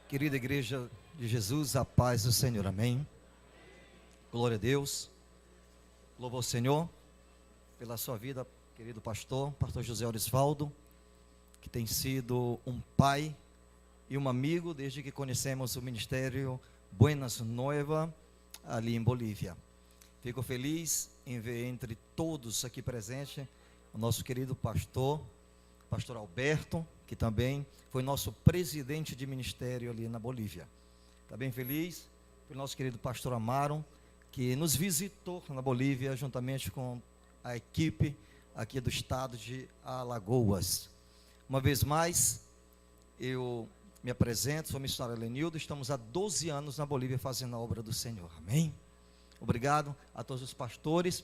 Querida Igreja de Jesus, a paz do Senhor, amém. Glória a Deus. Louvo ao Senhor pela sua vida, querido pastor José Orisvaldo, que tem sido um pai e um amigo desde que conhecemos o Ministério Buenas Novas ali em Bolívia. Fico feliz em ver entre todos aqui presentes o nosso querido pastor Alberto, que também foi nosso presidente de ministério ali na Bolívia. Está bem feliz pelo nosso querido pastor Amaro, que nos visitou na Bolívia, juntamente com a equipe aqui do estado de Alagoas. Uma vez mais, eu me apresento, sou missionário Lenildo, estamos há 12 anos na Bolívia fazendo a obra do Senhor, amém? Obrigado a todos os pastores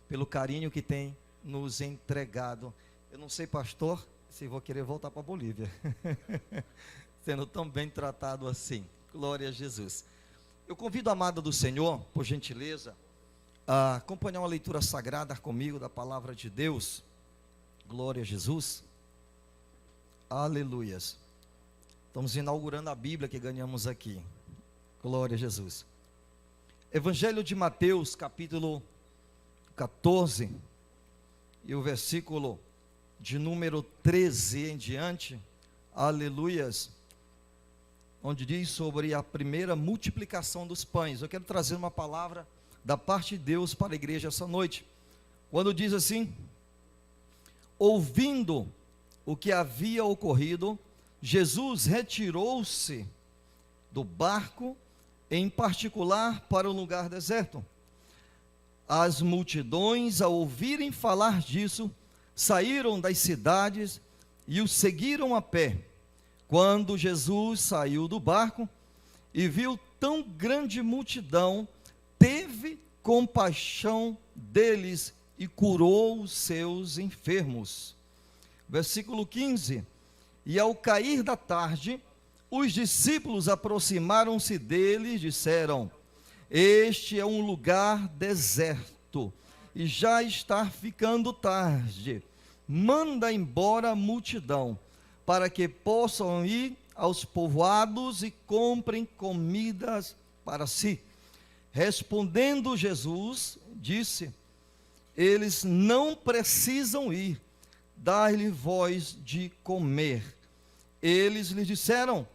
pelo carinho que têm nos entregado. Eu não sei, pastor, se vou querer voltar para a Bolívia, sendo tão bem tratado assim. Glória a Jesus. Eu convido a amada do Senhor, por gentileza, a acompanhar uma leitura sagrada comigo da palavra de Deus. Glória a Jesus. Aleluias. Estamos inaugurando a Bíblia que ganhamos aqui. Glória a Jesus. Evangelho de Mateus, capítulo 14, e o versículo de número 13 em diante, aleluias, onde diz sobre a primeira multiplicação dos pães. Eu quero trazer uma palavra da parte de Deus para a igreja essa noite, quando diz assim: ouvindo o que havia ocorrido, Jesus retirou-se do barco, em particular para um lugar deserto. As multidões, ao ouvirem falar disso, saíram das cidades e o seguiram a pé. Quando Jesus saiu do barco e viu tão grande multidão, teve compaixão deles e curou os seus enfermos. Versículo 15: e ao cair da tarde, os discípulos aproximaram-se dele e disseram: este é um lugar deserto e já está ficando tarde. Manda embora a multidão, para que possam ir aos povoados e comprem comidas para si. Respondendo Jesus, disse: eles não precisam ir, dar-lhe vós de comer. Eles lhe disseram: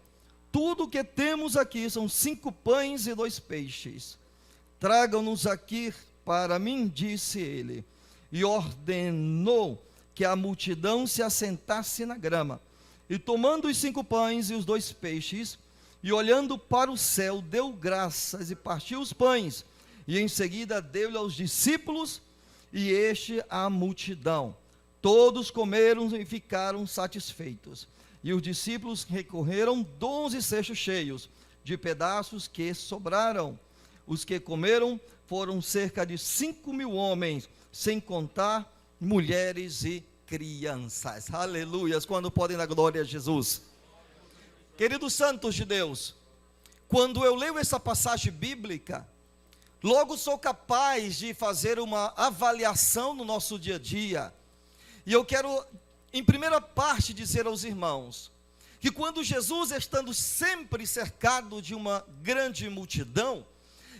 tudo o que temos aqui são 5 pães e 2 peixes. Tragam-nos aqui para mim, disse ele, e ordenou que a multidão se assentasse na grama. E tomando os 5 pães e os 2 peixes, e olhando para o céu, deu graças e partiu os pães, e em seguida deu-lhe aos discípulos, e este à multidão. Todos comeram e ficaram satisfeitos. E os discípulos recolheram 12 cestos cheios de pedaços que sobraram. Os que comeram foram cerca de 5.000 homens, sem contar mulheres e crianças. Aleluias, quando podem dar glória a Jesus. Queridos santos de Deus, quando eu leio essa passagem bíblica, logo sou capaz de fazer uma avaliação no nosso dia a dia. E eu quero, em primeira parte, dizer aos irmãos, que quando Jesus, estando sempre cercado de uma grande multidão,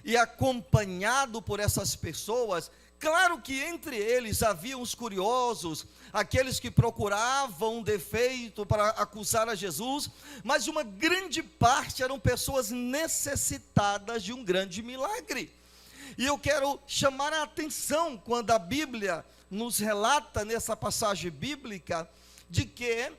e acompanhado por essas pessoas, claro que entre eles havia os curiosos, aqueles que procuravam um defeito para acusar a Jesus, mas uma grande parte eram pessoas necessitadas de um grande milagre. E eu quero chamar a atenção quando a Bíblia nos relata nessa passagem bíblica, de que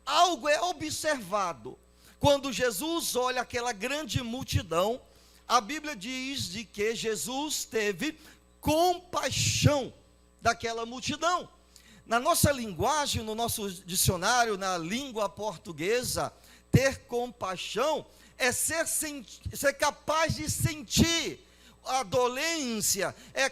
algo é observado. Quando Jesus olha aquela grande multidão, a Bíblia diz de que Jesus teve compaixão daquela multidão. Na nossa linguagem, no nosso dicionário, na língua portuguesa, ter compaixão é ser capaz de sentir a dolência, é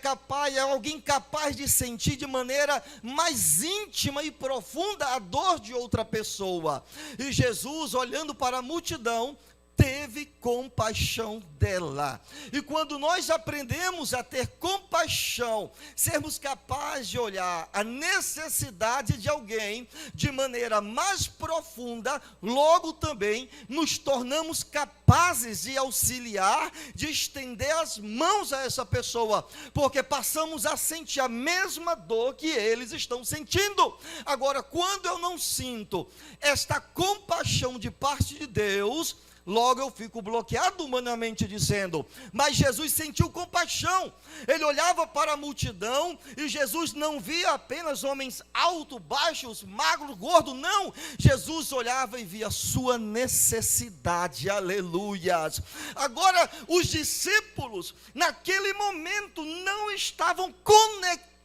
alguém capaz de sentir de maneira mais íntima e profunda a dor de outra pessoa. E Jesus, olhando para a multidão, teve compaixão dela. E quando nós aprendemos a ter compaixão, sermos capazes de olhar a necessidade de alguém de maneira mais profunda, logo também nos tornamos capazes de auxiliar, de estender as mãos a essa pessoa, porque passamos a sentir a mesma dor que eles estão sentindo. Agora, quando eu não sinto esta compaixão de parte de Deus, logo eu fico bloqueado humanamente dizendo, mas Jesus sentiu compaixão. Ele olhava para a multidão e Jesus não via apenas homens altos, baixos, magros, gordos, não. Jesus olhava e via a sua necessidade, aleluias. Agora, os discípulos, naquele momento, não estavam conectados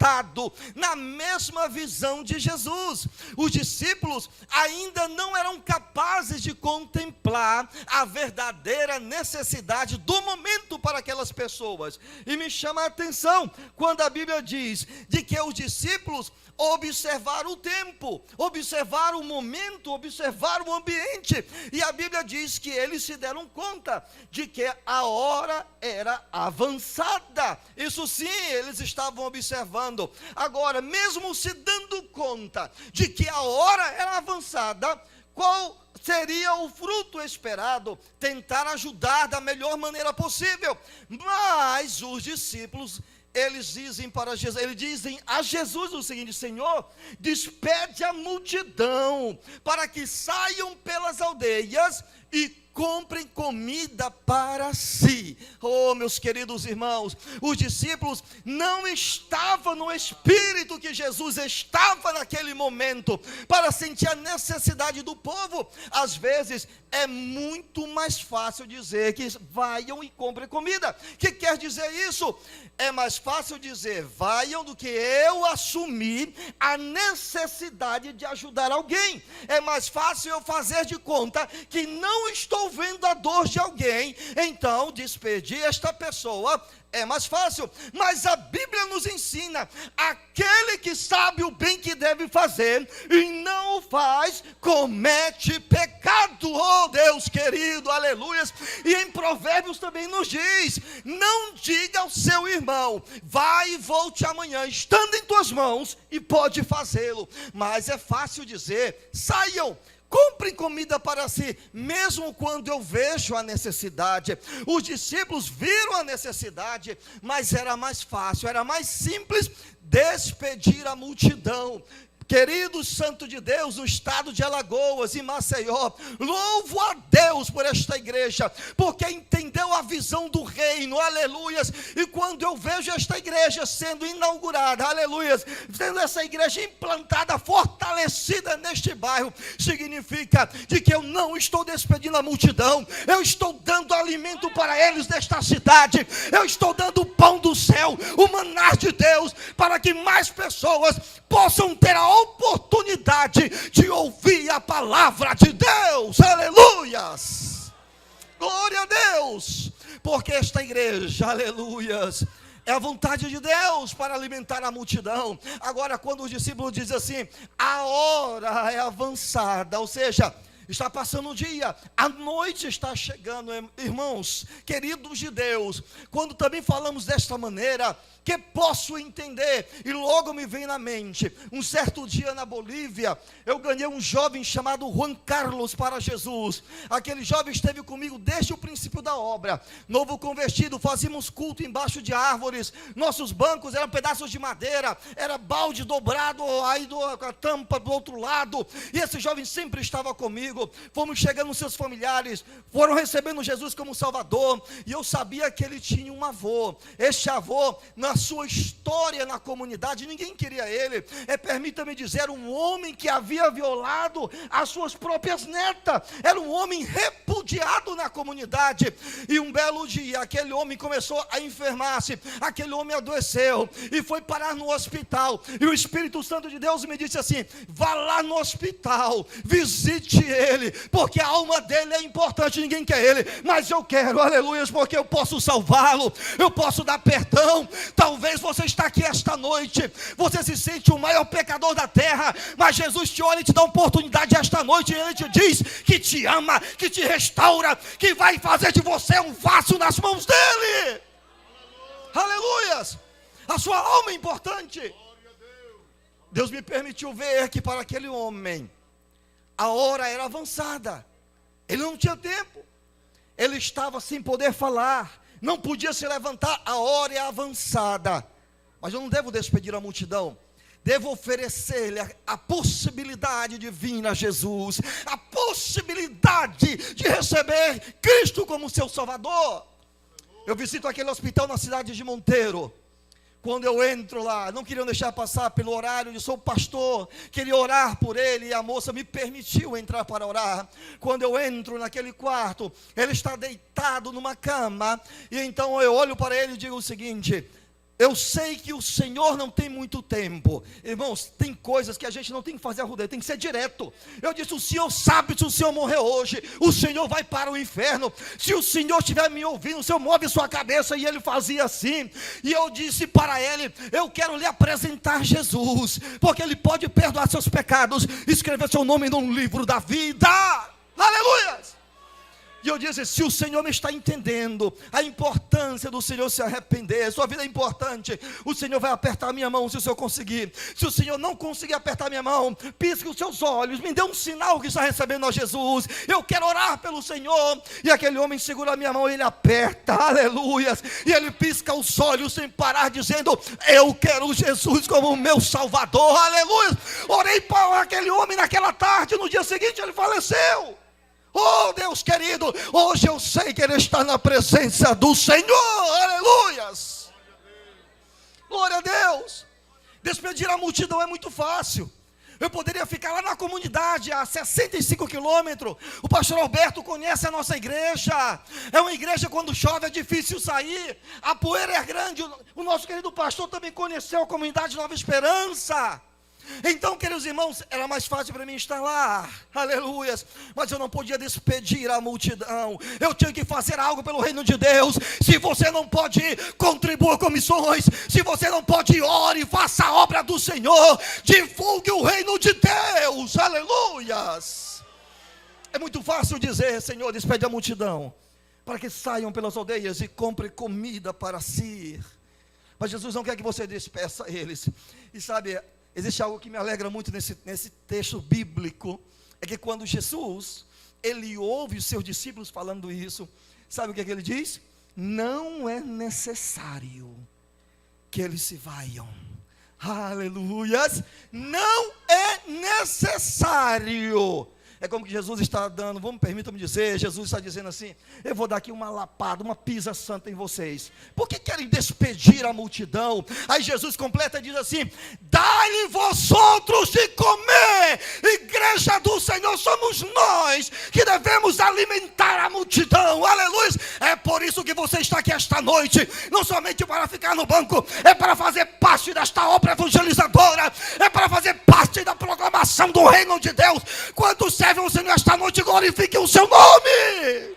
na mesma visão de Jesus. Os discípulos ainda não eram capazes de contemplar a verdadeira necessidade do momento para aquelas pessoas. E me chama a atenção quando a Bíblia diz de que os discípulos observaram o tempo, observaram o momento, observaram o ambiente, e a Bíblia diz que eles se deram conta de que a hora era avançada. Isso sim, eles estavam observando. Agora, mesmo se dando conta de que a hora era avançada, qual seria o fruto esperado? Tentar ajudar da melhor maneira possível. Mas os discípulos, eles dizem a Jesus o seguinte: Senhor, despede a multidão para que saiam pelas aldeias e comprem comida para si. Oh, meus queridos irmãos, os discípulos não estavam no espírito que Jesus estava naquele momento, para sentir a necessidade do povo. Às vezes é muito mais fácil dizer que vaiam e comprem comida. O que quer dizer isso? É mais fácil dizer vaiam do que eu assumir a necessidade de ajudar alguém. É mais fácil eu fazer de conta que não estou vendo a dor de alguém, então despedir esta pessoa é mais fácil. Mas a Bíblia nos ensina: aquele que sabe o bem que deve fazer e não o faz, comete pecado. Oh Deus querido, aleluias. E em Provérbios também nos diz: não diga ao seu irmão, vai e volte amanhã, estando em tuas mãos, e pode fazê-lo. Mas é fácil dizer, saiam, comprem comida para si, mesmo quando eu vejo a necessidade. Os discípulos viram a necessidade, mas era mais fácil, era mais simples despedir a multidão. Querido santo de Deus, no estado de Alagoas e Maceió, louvo a Deus por esta igreja, porque entendeu a visão do reino, aleluias. E quando eu vejo esta igreja sendo inaugurada, aleluias, sendo essa igreja implantada, fortalecida neste bairro, significa de que eu não estou despedindo a multidão, eu estou dando alimento para eles desta cidade, eu estou dando o pão do céu, o maná de Deus, para que mais pessoas possam ter a oportunidade de ouvir a palavra de Deus, aleluias, glória a Deus, porque esta igreja, aleluias, é a vontade de Deus para alimentar a multidão. Agora, quando os discípulos dizem assim, a hora é avançada, ou seja, está passando o dia, a noite está chegando, irmãos, queridos de Deus. Quando também falamos desta maneira, que posso entender, e logo me vem na mente, um certo dia na Bolívia, eu ganhei um jovem chamado Juan Carlos para Jesus. Aquele jovem esteve comigo desde o princípio da obra, novo convertido, fazíamos culto embaixo de árvores, nossos bancos eram pedaços de madeira, era balde dobrado, aí a tampa do outro lado, e esse jovem sempre estava comigo. Fomos chegando seus familiares, foram recebendo Jesus como Salvador, e eu sabia que ele tinha um avô. Este avô, na sua história na comunidade, ninguém queria ele, permita-me dizer, um homem que havia violado as suas próprias netas, era um homem repudiado na comunidade. E um belo dia, aquele homem começou a enfermar-se, aquele homem adoeceu, e foi parar no hospital, e o Espírito Santo de Deus me disse assim, vá lá no hospital, visite ele, porque a alma dele é importante, ninguém quer ele, mas eu quero, aleluia, porque eu posso salvá-lo, eu posso dar perdão. Talvez você está aqui esta noite, você se sente o maior pecador da terra, mas Jesus te olha e te dá oportunidade esta noite, e ele te diz que te ama, que te restaura, que vai fazer de você um vaso nas mãos dele. Aleluias. A sua alma é importante. Deus me permitiu ver que para aquele homem a hora era avançada, ele não tinha tempo, ele estava sem poder falar, não podia se levantar, a hora é avançada. Mas eu não devo despedir a multidão, devo oferecer-lhe a possibilidade de vir a Jesus, a possibilidade de receber Cristo como seu Salvador. Eu visito aquele hospital na cidade de Monteiro. Quando eu entro lá, não queriam deixar passar pelo horário, eu sou pastor, queria orar por ele, e a moça me permitiu entrar para orar. Quando eu entro naquele quarto, ele está deitado numa cama, e então eu olho para ele e digo o seguinte: eu sei que o Senhor não tem muito tempo. Irmãos, tem coisas que a gente não tem que fazer a rodeio, tem que ser direto. Eu disse: o Senhor sabe, se o Senhor morrer hoje, o Senhor vai para o inferno. Se o Senhor estiver me ouvindo, o Senhor move sua cabeça. E ele fazia assim, e eu disse para ele: eu quero lhe apresentar Jesus, porque ele pode perdoar seus pecados, escrever seu nome num livro da vida. Aleluia! E eu disse: se o Senhor me está entendendo a importância do Senhor se arrepender, sua vida é importante, o Senhor vai apertar a minha mão se o Senhor conseguir. Se o Senhor não conseguir apertar a minha mão, pisque os seus olhos, me dê um sinal que está recebendo a Jesus. Eu quero orar pelo Senhor. E aquele homem segura a minha mão e ele aperta, aleluias, e ele pisca os olhos sem parar, dizendo: eu quero Jesus como meu Salvador, aleluia. Orei para aquele homem naquela tarde, no dia seguinte ele faleceu. Oh Deus querido, hoje eu sei que ele está na presença do Senhor, aleluias, glória a Deus. Despedir a multidão é muito fácil. Eu poderia ficar lá na comunidade, a 65 quilômetros. O pastor Alberto conhece a nossa igreja. É uma igreja, quando chove é difícil sair, a poeira é grande. O nosso querido pastor também conheceu a comunidade Nova Esperança. Então, queridos irmãos, era mais fácil para mim estar lá, aleluias, mas eu não podia despedir a multidão, eu tinha que fazer algo pelo reino de Deus. Se você não pode ir, contribua com missões. Se você não pode ir, ore, faça a obra do Senhor, divulgue o reino de Deus, aleluias. É muito fácil dizer: Senhor, despede a multidão, para que saiam pelas aldeias e comprem comida para si. Mas Jesus não quer que você despeça eles. E sabe, existe algo que me alegra muito nesse texto bíblico, é que quando Jesus, ele ouve os seus discípulos falando isso, sabe o que é que ele diz? Não é necessário que eles se vaiam. Aleluias! Não é necessário. É como que Jesus está dando, permitam-me dizer, Jesus está dizendo assim: eu vou dar aqui uma lapada, uma pisa santa em vocês. Por que querem despedir a multidão? Aí Jesus completa e diz assim: dai-lhe vós outros de comer. Igreja do Senhor somos nós que devemos alimentar a multidão, aleluia. É por isso que você está aqui esta noite, não somente para ficar no banco, é para fazer parte desta obra evangelizadora, é para fazer parte da proclamação do reino de Deus. Quantos servem o Senhor esta noite, glorifiquem o seu nome.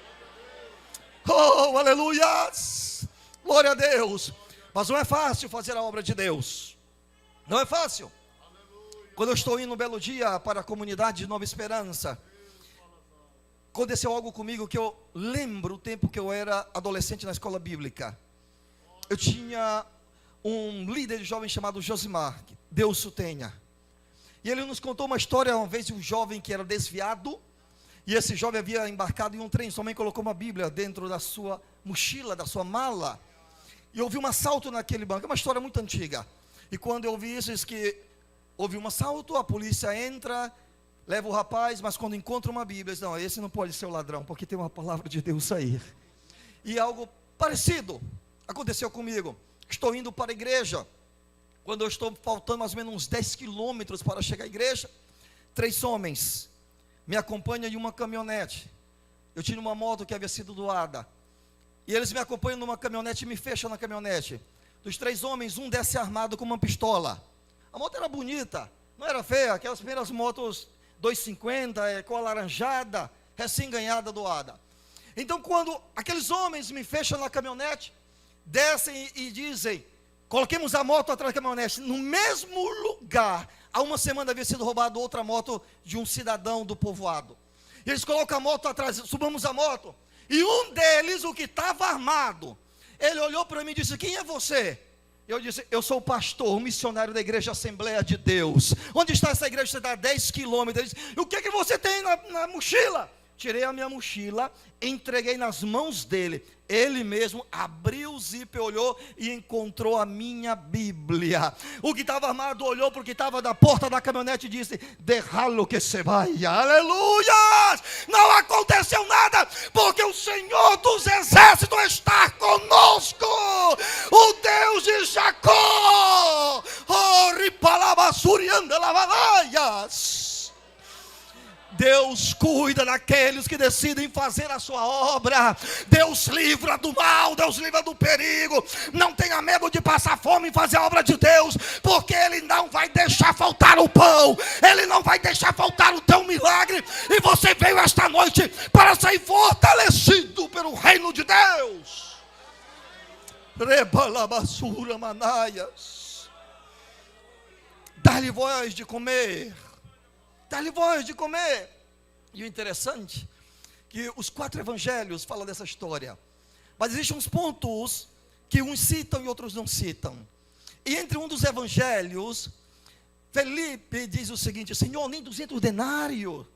Oh, aleluia, glória a Deus. Mas não é fácil fazer a obra de Deus, não é fácil. Quando eu estou indo um belo dia para a comunidade de Nova Esperança, aconteceu algo comigo que eu lembro o tempo que eu era adolescente na escola bíblica. Eu tinha um líder de jovens chamado Josimar, Deus o tenha. E ele nos contou uma história uma vez de um jovem que era desviado, e esse jovem havia embarcado em um trem. Sua mãe colocou uma Bíblia dentro da sua mochila, da sua mala, e houve um assalto naquele banco. É uma história muito antiga. E quando eu ouvi isso, diz que houve um assalto, a polícia entra, leva o rapaz, mas quando encontra uma Bíblia, diz: não, esse não pode ser o ladrão, porque tem uma palavra de Deus aí. E algo parecido aconteceu comigo. Estou indo para a igreja, quando eu estou faltando mais ou menos uns 10 quilômetros para chegar à igreja, 3 homens me acompanham em uma caminhonete. Eu tinha uma moto que havia sido doada, e eles me acompanham numa caminhonete e me fecham na caminhonete. Dos 3 homens, um desce armado com uma pistola. A moto era bonita, não era feia, aquelas primeiras motos 2,50, com a laranjada, recém-ganhada, doada. Então, quando aqueles homens me fecham na caminhonete, descem e dizem, coloquemos a moto atrás da caminhonete, no mesmo lugar, há uma semana havia sido roubada outra moto de um cidadão do povoado. E eles colocam a moto atrás, subamos a moto, e um deles, o que estava armado, ele olhou para mim e disse, quem é você? Eu disse, eu sou o pastor, o missionário da igreja Assembleia de Deus. Onde está essa igreja? Você está a 10 quilômetros. Ele disse, o que você tem na mochila? Tirei a minha mochila, entreguei nas mãos dele. Ele mesmo abriu o zíper, olhou e encontrou a minha Bíblia. O que estava armado olhou para o que estava da porta da caminhonete e disse, derralo que se vai, aleluia! Não aconteceu nada, porque o Senhor dos exércitos está conosco, o Deus de Jacó. Oh, ripalabassurianda lavalaias. Deus cuida daqueles que decidem fazer a sua obra. Deus livra do mal, Deus livra do perigo. Não tenha medo de passar fome e fazer a obra de Deus, porque Ele não vai deixar faltar o pão, Ele não vai deixar faltar o teu milagre. E você veio esta noite para ser fortalecido pelo reino de Deus. Rebalabassura manaias. Dá-lhe voz de comer. Dá-lhe voz de comer. E o interessante, que os 4 evangelhos falam dessa história. Mas existem uns pontos que uns citam e outros não citam. E entre um dos evangelhos, Felipe diz o seguinte, Senhor, nem 200 denários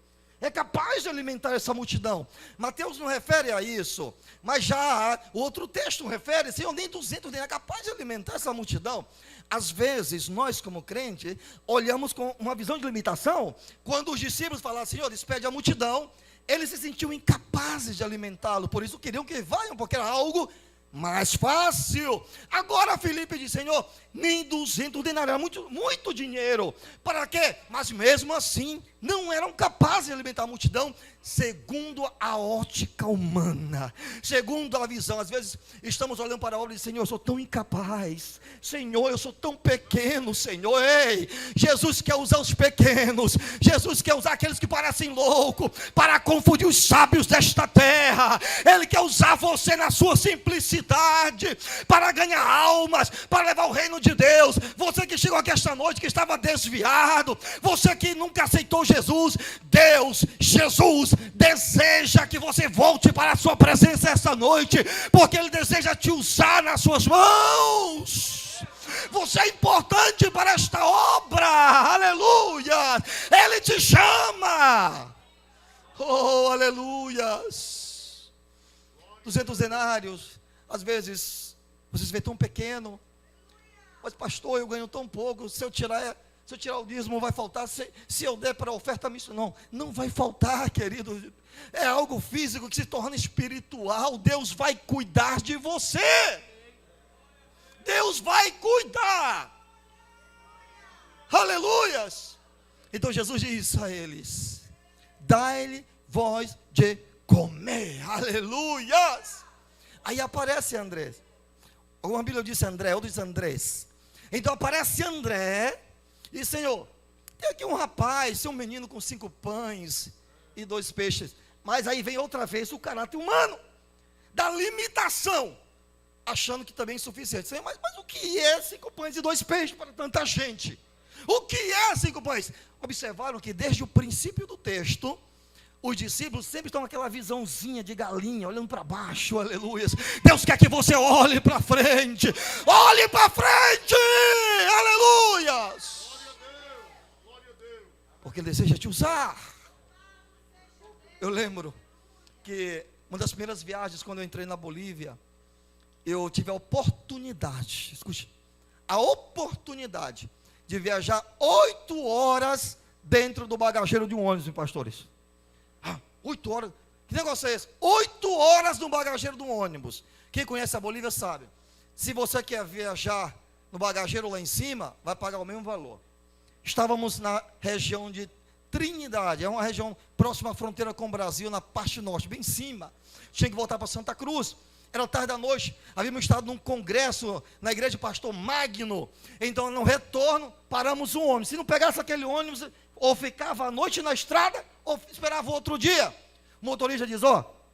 é capaz de alimentar essa multidão. Mateus não refere a isso, mas já o outro texto refere, Senhor, nem 200 denários é capaz de alimentar essa multidão. Às vezes, nós como crente, olhamos com uma visão de limitação. Quando os discípulos falaram, Senhor, despede a multidão, eles se sentiam incapazes de alimentá-lo, por isso queriam que vayam, porque era algo mais fácil. Agora Felipe diz, Senhor, nem 200 denários, muito dinheiro, para quê? Mas mesmo assim, não eram capazes de alimentar a multidão, segundo a ótica humana, segundo a visão. Às vezes, estamos olhando para a obra e dizemos, Senhor, eu sou tão incapaz, Senhor, eu sou tão pequeno, Senhor. Ei, Jesus quer usar os pequenos, Jesus quer usar aqueles que parecem loucos, para confundir os sábios desta terra. Ele quer usar você na sua simplicidade, para ganhar almas, para levar o reino de Deus. Você que chegou aqui esta noite, que estava desviado, você que nunca aceitou Jesus, Deus, Jesus, deseja que você volte para a sua presença esta noite, porque Ele deseja te usar nas suas mãos. Você é importante para esta obra, aleluia. Ele te chama, oh, aleluias. 200 denários, às vezes, você se vê tão pequeno, mas pastor, eu ganho tão pouco, se eu tirar o dízimo vai faltar, se eu der para a oferta missionária, não vai faltar, querido. É algo físico que se torna espiritual. Deus vai cuidar de você, Deus vai cuidar, aleluias. Então Jesus diz a eles, dai-lhe voz de comer, aleluias. Aí aparece André, alguma Bíblia diz André, outro diz Andrés. Então aparece André e, Senhor, tem aqui um rapaz, um menino com 5 pães e 2 peixes. Mas aí vem outra vez o caráter humano, da limitação, achando que também é insuficiente. Senhor, mas o que é 5 pães e 2 peixes para tanta gente? O que é 5 pães? Observaram que desde o princípio do texto, os discípulos sempre estão com aquela visãozinha de galinha, olhando para baixo, aleluia. Deus quer que você olhe para frente, aleluia. Porque Ele deseja te usar. Eu lembro que uma das primeiras viagens, quando eu entrei na Bolívia, eu tive a oportunidade, escute, a oportunidade de viajar 8 horas dentro do bagageiro de um ônibus, pastores. 8 horas, que negócio é esse? 8 horas no bagageiro de um ônibus. Quem conhece a Bolívia sabe, se você quer viajar no bagageiro lá em cima, vai pagar o mesmo valor. Estávamos na região de Trindade, é uma região próxima à fronteira com o Brasil, na parte norte, bem em cima. Tinha que voltar para Santa Cruz, era tarde da noite, havíamos estado num congresso na igreja do pastor Magno. Então no retorno, paramos um ônibus, se não pegasse aquele ônibus, ou ficava a noite na estrada, ou esperava outro dia. O motorista diz,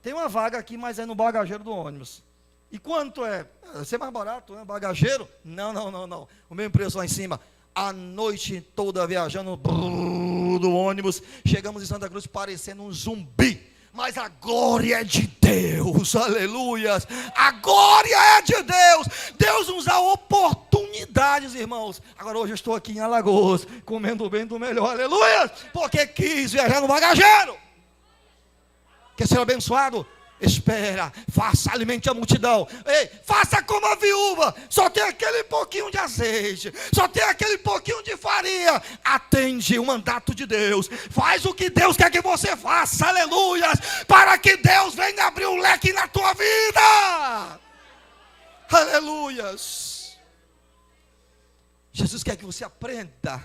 tem uma vaga aqui, mas é no bagageiro do ônibus. E quanto é? Vai ser mais barato, né? Bagageiro? Não. O mesmo preço lá em cima. A noite toda viajando do ônibus, chegamos em Santa Cruz parecendo um zumbi. Mas a glória é de Deus, aleluias. A glória é de Deus. Deus nos dá oportunidades, irmãos. Agora hoje eu estou aqui em Alagoas, comendo bem do melhor, aleluias. Porque quis viajar no bagageiro. Quer ser abençoado? Espera, faça, alimente a multidão. Ei, faça como a viúva. Só tem aquele pouquinho de azeite, só tem aquele pouquinho de farinha. Atende o mandato de Deus. Faz o que Deus quer que você faça, aleluias, para que Deus venha abrir um leque na tua vida. Aleluias. Jesus quer que você aprenda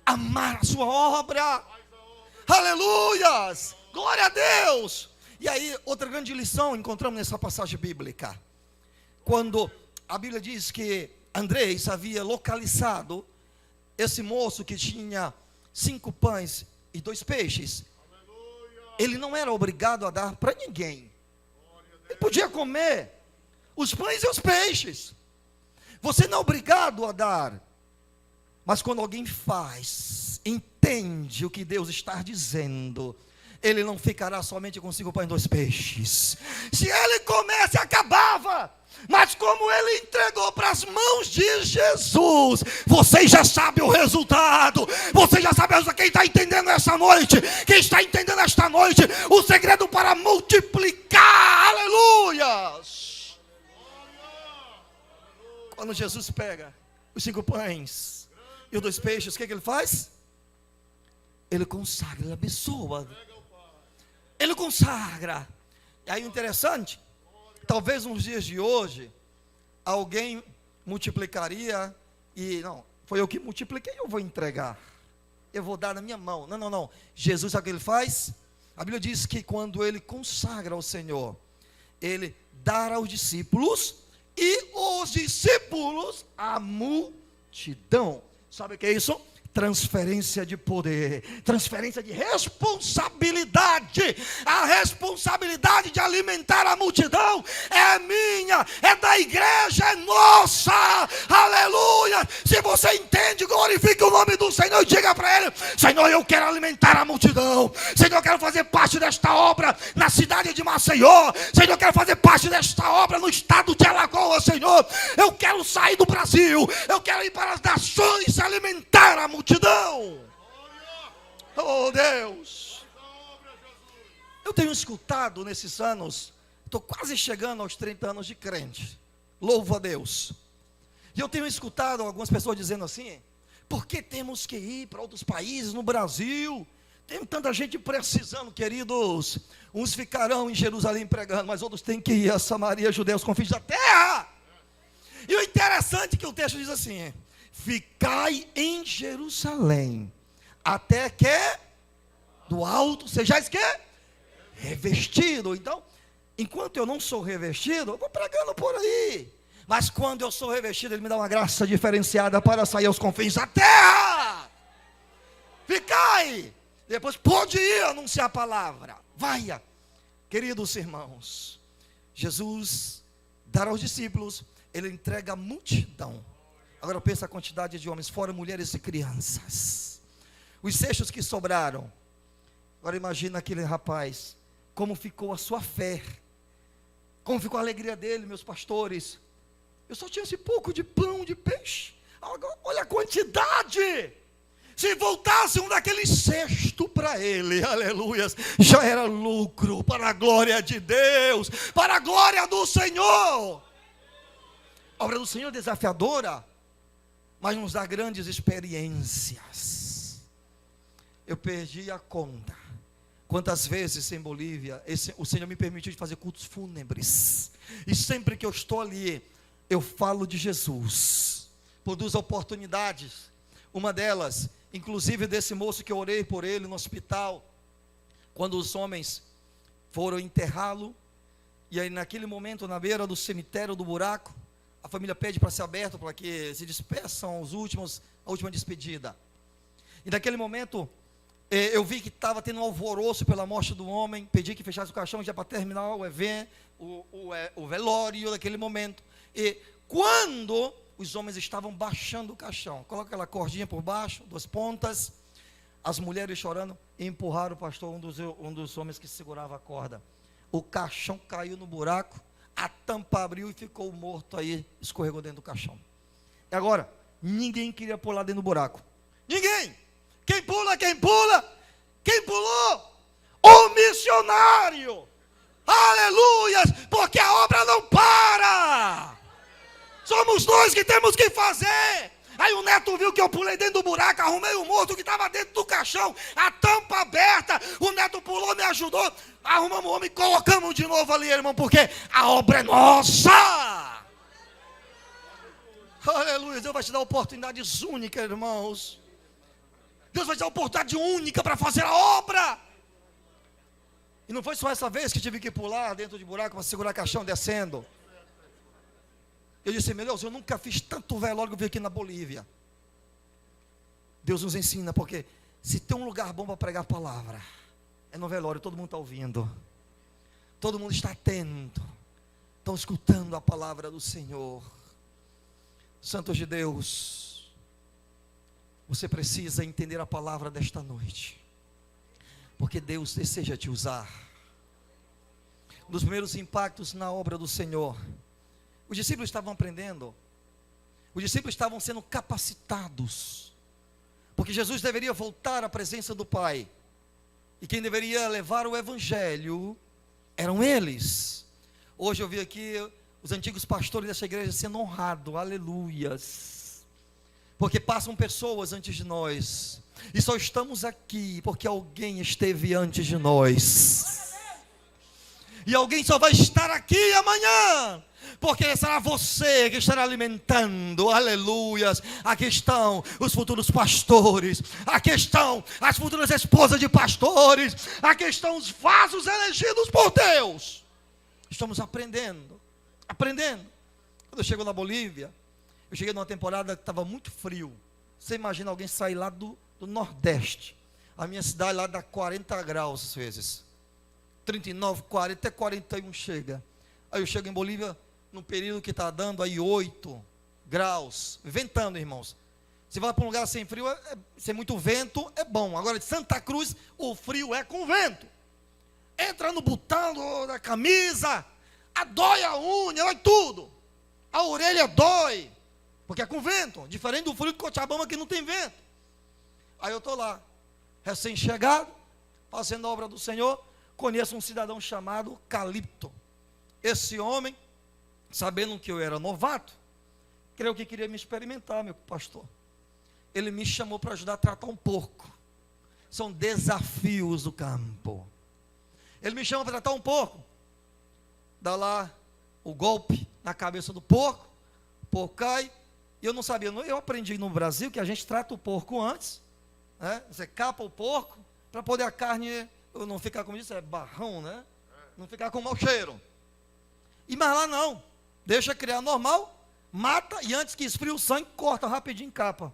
a amar a sua obra. Aleluias. Glória a Deus. E aí, outra grande lição encontramos nessa passagem bíblica. Quando a Bíblia diz que Andrés havia localizado esse moço que tinha 5 pães e 2 peixes. Ele não era obrigado a dar para ninguém. Ele podia comer os pães e os peixes. Você não é obrigado a dar. Mas quando alguém faz, entende o que Deus está dizendo, ele não ficará somente com 5 pães e 2 peixes. Se ele comesse, acabava. Mas como ele entregou para as mãos de Jesus, vocês já sabem o resultado. Vocês já sabem, quem está entendendo essa noite, quem está entendendo esta noite, o segredo para multiplicar, aleluias. Quando Jesus pega os 5 pães e os 2 peixes, o que ele faz? Ele consagra, ele abençoa. Ele consagra. E aí o interessante, talvez nos dias de hoje, alguém multiplicaria e, não, foi eu que multipliquei, eu vou entregar. Eu vou dar na minha mão. Não. Jesus, sabe o que ele faz? A Bíblia diz que quando ele consagra ao Senhor, ele dá aos discípulos e os discípulos à multidão. Sabe o que é isso? Transferência de poder, transferência de responsabilidade. A responsabilidade de alimentar a multidão é minha, é da igreja, é nossa, aleluia. Se você entende, glorifique o nome do Senhor e diga para ele: Senhor, eu quero alimentar a multidão. Senhor, eu quero fazer parte desta obra na cidade de Maceió. Senhor, eu quero fazer parte desta obra no estado de Alagoas. Senhor, eu quero sair do Brasil, eu quero ir para as nações alimentar a multidão. Oh Deus, eu tenho escutado nesses anos, estou quase chegando aos 30 anos de crente, louvo a Deus, e eu tenho escutado algumas pessoas dizendo assim: por que temos que ir para outros países no Brasil? Tem tanta gente precisando, queridos. Uns ficarão em Jerusalém pregando, mas outros têm que ir a Samaria, judeus, confins da terra. E o interessante é que o texto diz assim: ficai em Jerusalém, até que do alto sejais que? Revestido. Então, enquanto eu não sou revestido, eu vou pregando por aí. Mas quando eu sou revestido, ele me dá uma graça diferenciada para sair aos confins da terra. Ficai. Depois pode ir anunciar a palavra. Vaia. Queridos irmãos, Jesus dará aos discípulos, ele entrega a multidão. Agora pensa a quantidade de homens, fora mulheres e crianças. Os cestos que sobraram. Agora imagina aquele rapaz, como ficou a sua fé, como ficou a alegria dele, meus pastores. Eu só tinha esse pouco de pão, de peixe. Agora, olha a quantidade. Se voltasse um daqueles cestos para ele, aleluias, já era lucro para a glória de Deus, para a glória do Senhor. A obra do Senhor é desafiadora, mas nos dá grandes experiências. Eu perdi a conta quantas vezes em Bolívia o Senhor me permitiu de fazer cultos fúnebres, e sempre que eu estou ali, eu falo de Jesus, por 2 oportunidades. Uma delas, inclusive desse moço que eu orei por ele no hospital, quando os homens foram enterrá-lo, e aí naquele momento, na beira do cemitério do buraco, a família pede para ser aberto, para que se despeçam a última despedida. E naquele momento, Eu vi que estava tendo um alvoroço pela morte do homem, pedi que fechasse o caixão já para terminar o evento, o velório daquele momento. E quando os homens estavam baixando o caixão, coloca aquela cordinha por baixo, 2 pontas, as mulheres chorando, e empurraram o pastor, um dos homens que segurava a corda. O caixão caiu no buraco, a tampa abriu e ficou morto aí, escorregou dentro do caixão. E agora, ninguém queria pular dentro do buraco. Ninguém! Quem pula? Quem pula? Quem pulou? O missionário! Aleluias! Porque a obra não para! Somos nós que temos que fazer. Aí o neto viu que eu pulei dentro do buraco, arrumei o morto que estava dentro do caixão, a tampa aberta, o neto pulou, me ajudou, arrumamos o homem, colocamos de novo ali, irmão, porque a obra é nossa. Aleluia, Deus vai te dar oportunidades únicas, irmãos. Deus vai te dar oportunidade única para fazer a obra. E não foi só essa vez que tive que pular dentro de buraco para segurar caixão descendo. Eu disse, meu Deus, eu nunca fiz tanto velório que eu vi aqui na Bolívia. Deus nos ensina, porque se tem um lugar bom para pregar a palavra, é no velório, todo mundo está ouvindo. Todo mundo está atento. Estão escutando a palavra do Senhor. Santos de Deus, você precisa entender a palavra desta noite, porque Deus deseja te usar. Um dos primeiros impactos na obra do Senhor, os discípulos estavam aprendendo, os discípulos estavam sendo capacitados, porque Jesus deveria voltar à presença do Pai, e quem deveria levar o Evangelho eram eles. Hoje eu vi aqui os antigos pastores dessa igreja sendo honrados, aleluias, porque passam pessoas antes de nós, e só estamos aqui porque alguém esteve antes de nós, e alguém só vai estar aqui amanhã, porque será você que estará alimentando, aleluias. Aqui estão os futuros pastores, aqui estão as futuras esposas de pastores, aqui estão os vasos elegidos por Deus. Estamos aprendendo. Quando eu chego na Bolívia, eu cheguei numa temporada que estava muito frio. Você imagina alguém sair lá do Nordeste, a minha cidade lá dá 40 graus às vezes, 39, 40, até 41 chega. Aí eu chego em Bolívia num período que está dando aí 8 graus, ventando, irmãos. Se vai para um lugar sem frio, sem muito vento, é bom. Agora de Santa Cruz, o frio é com vento. Entra no botão da camisa, dói a unha, dói tudo. A orelha dói, porque é com vento, diferente do frio de Cochabamba que não tem vento. Aí eu estou lá, recém-chegado, fazendo a obra do Senhor, conheço um cidadão chamado Calipto. Esse homem, sabendo que eu era novato, creio que queria me experimentar, meu pastor. Ele me chamou para ajudar a tratar um porco. São desafios do campo. Ele me chama para tratar um porco. Dá lá o golpe na cabeça do porco, o porco cai. E eu não sabia, eu aprendi no Brasil que a gente trata o porco antes, né? Você capa o porco, para poder a carne não ficar, como isso, é barrão, né? Não ficar com mau cheiro. E mas lá não, deixa criar normal, mata e antes que esfrie o sangue, corta rapidinho, capa.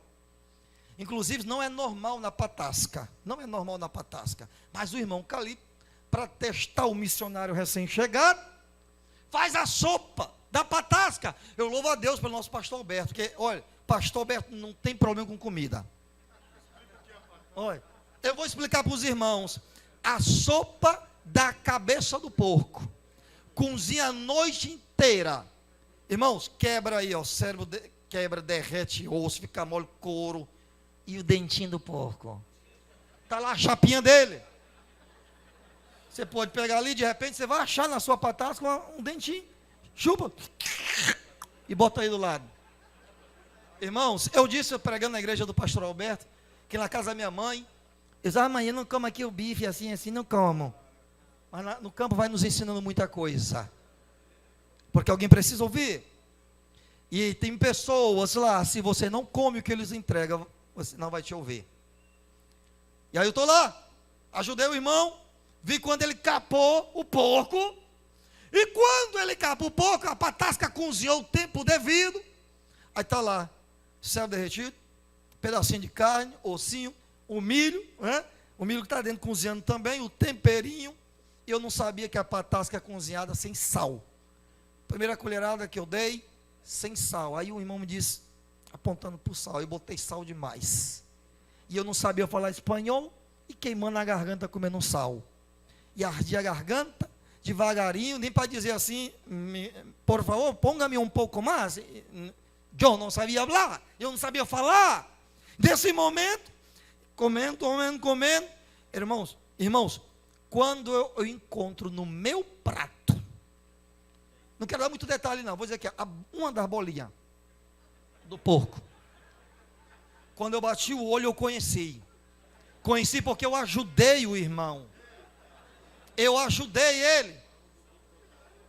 Inclusive não é normal na patasca, mas o irmão Calipto, para testar o missionário recém-chegado, faz a sopa da patasca. Eu louvo a Deus pelo nosso pastor Alberto, porque, olha, pastor Alberto não tem problema com comida. Olha, eu vou explicar para os irmãos, a sopa da cabeça do porco, cozinha a noite inteira, irmãos, quebra aí, ó, o cérebro quebra, derrete osso, fica mole couro, e o dentinho do porco, está lá a chapinha dele, você pode pegar ali, de repente você vai achar na sua patasca um dentinho, chupa, e bota aí do lado. Irmãos, eu disse, pregando na igreja do pastor Alberto, que na casa da minha mãe, eu disse, amanhã não como aqui o bife, assim, não como. Mas no campo vai nos ensinando muita coisa, porque alguém precisa ouvir. E tem pessoas lá, se você não come o que eles entregam, você não vai te ouvir. E aí eu estou lá, ajudei o irmão, vi quando ele capou o porco, e quando ele capou o porco, a patasca cozinhou o tempo devido, aí está lá, céu derretido, pedacinho de carne, ossinho, o milho, né? O milho que está dentro cozinhando também, o temperinho. E eu não sabia que a patasca é cozinhada sem sal. Primeira colherada que eu dei, sem sal. Aí o irmão me disse, apontando para o sal, eu botei sal demais. E eu não sabia falar espanhol, e queimando a garganta comendo sal. E ardia a garganta, devagarinho, nem para dizer assim, por favor, ponga-me um pouco mais. Eu não sabia falar, eu não sabia falar. Nesse momento, comendo. Irmãos, quando eu encontro no meu prato, não quero dar muito detalhe não, vou dizer aqui, uma das bolinhas do porco. Quando eu bati o olho, eu conheci porque eu ajudei o irmão. Eu ajudei ele.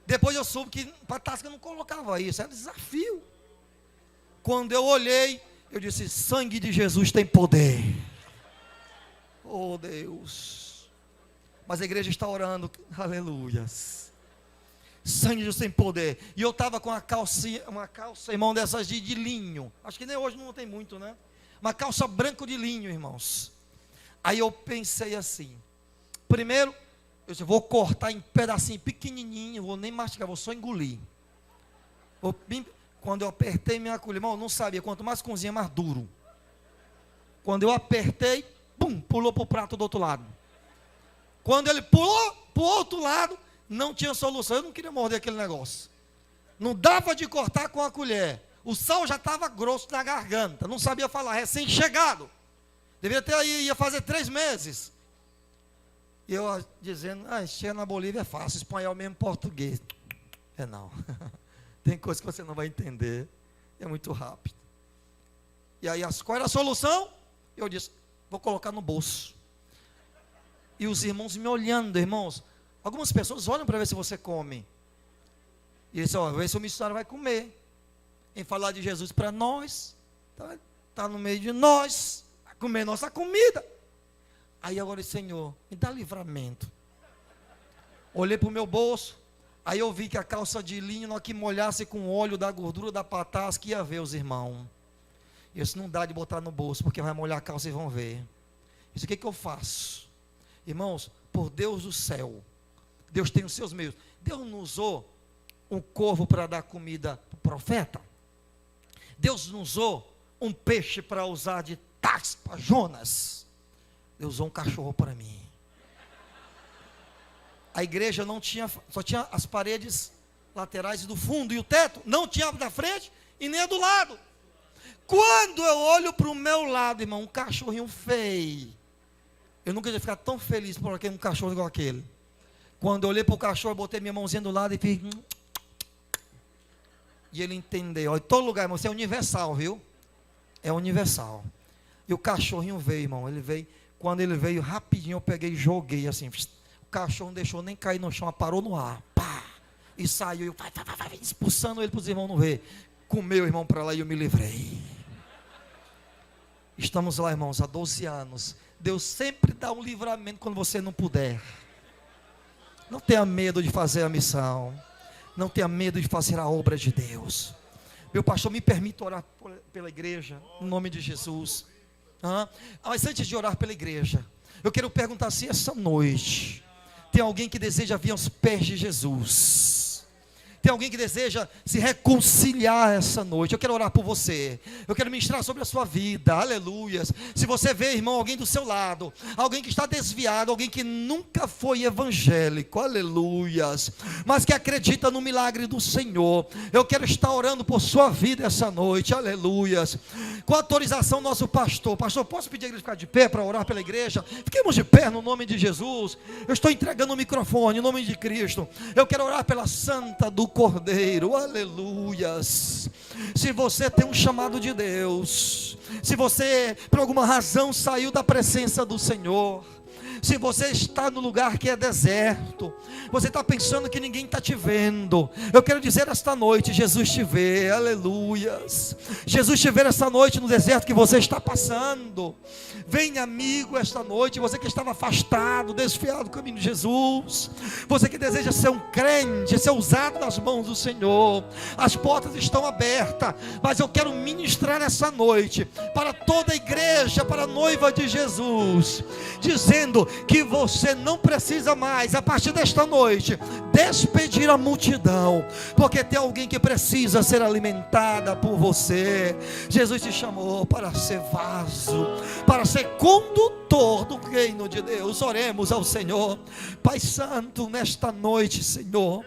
Depois eu soube que patasca não colocava isso, era desafio. Quando eu olhei, eu disse, sangue de Jesus tem poder. Oh Deus. Mas a igreja está orando, aleluias. Sangue de Jesus tem poder. E eu estava com uma calça, irmão, dessas de linho. Acho que nem hoje não tem muito, né? Uma calça branca de linho, irmãos. Aí eu pensei assim, primeiro, eu disse, vou cortar em pedacinho pequenininho, vou nem mastigar, vou só engolir. Quando eu apertei minha colher, irmão, eu não sabia, quanto mais cozinha, mais duro. Quando eu apertei, pum, pulou para o prato do outro lado. Quando ele pulou para o outro lado, não tinha solução, eu não queria morder aquele negócio. Não dava de cortar com a colher. O sal já estava grosso na garganta, não sabia falar, recém-chegado. Devia ter aí, ia fazer 3 meses. E eu dizendo, chega na Bolívia é fácil, espanhol mesmo, português. Não. Tem coisa que você não vai entender. É muito rápido. E aí, qual era a solução? Eu disse, vou colocar no bolso. E os irmãos me olhando, irmãos. Algumas pessoas olham para ver se você come. E eles vê se o missionário vai comer. Em falar de Jesus para nós. Está no meio de nós. Vai comer nossa comida. Aí agora, Senhor, me dá livramento. Olhei para o meu bolso. Aí eu vi que a calça de linho, não que molhasse com o óleo da gordura da patasca, ia ver os irmãos. Isso não dá de botar no bolso, porque vai molhar a calça e vão ver. Isso o que eu faço? Irmãos, por Deus do céu, Deus tem os seus meios. Deus não usou um corvo para dar comida para o profeta. Deus não usou um peixe para usar de táxi para Jonas. Deus usou um cachorro para mim. A igreja não tinha, só tinha as paredes laterais e do fundo, e o teto não tinha da frente e nem a do lado. Quando eu olho para o meu lado, irmão, um cachorrinho feio. Eu nunca ia ficar tão feliz por um cachorro igual aquele. Quando eu olhei para o cachorro, eu botei minha mãozinha do lado e fiz. E ele entendeu. Em todo lugar, irmão, isso é universal, viu? É universal. E o cachorrinho veio, irmão, ele veio. Quando ele veio, rapidinho eu peguei e joguei assim. O cachorro não deixou nem cair no chão, parou no ar. Pá! E saiu, expulsando ele para os irmãos não ver. Comeu, irmão, para lá e eu me livrei. Estamos lá, irmãos, há 12 anos. Deus sempre dá um livramento quando você não puder. Não tenha medo de fazer a missão. Não tenha medo de fazer a obra de Deus. Meu pastor, me permita orar pela igreja, em nome de Jesus. Mas antes de orar pela igreja, eu quero perguntar se essa noite tem alguém que deseja vir aos pés de Jesus. Tem alguém que deseja se reconciliar essa noite. Eu quero orar por você. Eu quero ministrar sobre a sua vida. Aleluias. Se você vê, irmão, alguém do seu lado, alguém que está desviado, alguém que nunca foi evangélico, aleluias, mas que acredita no milagre do Senhor, eu quero estar orando por sua vida essa noite. Aleluias. Com a autorização do nosso pastor. Pastor, posso pedir a igreja ficar de pé para orar pela igreja? Fiquemos de pé no nome de Jesus. Eu estou entregando o microfone em nome de Cristo. Eu quero orar pela santa do Cordeiro, aleluias. Se você tem um chamado de Deus, se você por alguma razão saiu da presença do Senhor, Se você está no lugar que é deserto, você está pensando que ninguém está te vendo, eu quero dizer esta noite, Jesus te vê, aleluias. Jesus te vê esta noite no deserto que você está passando. Vem, amigo, esta noite, você que estava afastado, desfiado do caminho de Jesus, você que deseja ser um crente, ser usado nas mãos do Senhor, as portas estão abertas, mas eu quero ministrar essa noite para toda a igreja, para a noiva de Jesus, dizendo que você não precisa mais, a partir desta noite, despedir a multidão, porque tem alguém que precisa ser alimentada por você. Jesus te chamou para ser vaso, para ser condutor do reino de Deus. Oremos ao Senhor. Pai Santo, nesta noite, Senhor,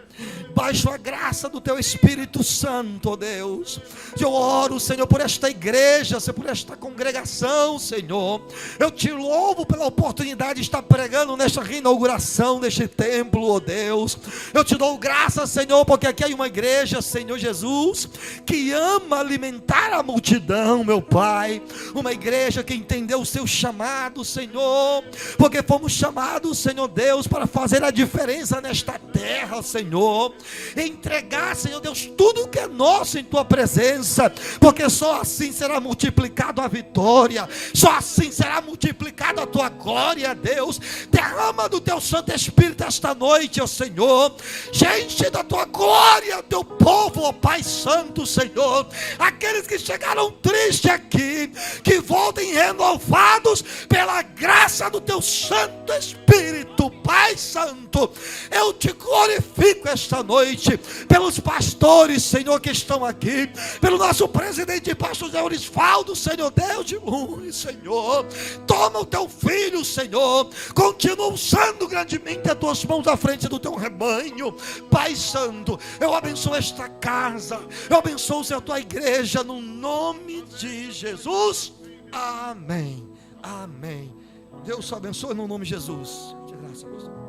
baixo a graça do Teu Espírito Santo, ó Deus. Eu oro, Senhor, por esta igreja, por esta congregação, Senhor. Eu te louvo pela oportunidade de estar pregando nesta reinauguração deste templo, ó Deus. Eu te dou graça, Senhor, porque aqui é uma igreja, Senhor Jesus, que ama alimentar a multidão, meu Pai. Uma igreja que entendeu o seu chamado, Senhor, porque fomos chamados, Senhor Deus, para fazer a diferença nesta terra, Senhor. Entregar, Senhor Deus, tudo que é nosso em Tua presença, porque só assim será multiplicado a vitória, só assim será multiplicada a Tua glória, Deus. Derrama do Teu Santo Espírito esta noite, ó Senhor. Gente da Tua glória, Teu povo, ó Pai Santo, Senhor. Aqueles que chegaram tristes aqui, que voltem renovados pela graça do Teu Santo Espírito, Pai Santo. Eu te glorifico esta noite pelos pastores, Senhor, que estão aqui, pelo nosso presidente, pastor Zé Orisvaldo, Senhor Deus de luz, Senhor. Toma o Teu filho, Senhor, continua usando grandemente as Tuas mãos à frente do Teu rebanho, Pai Santo. Eu abençoo esta casa, eu abençoo, Senhor, a Tua igreja, no nome de Jesus. Amém, amém. Deus te abençoe no nome de Jesus. De graça, pastor.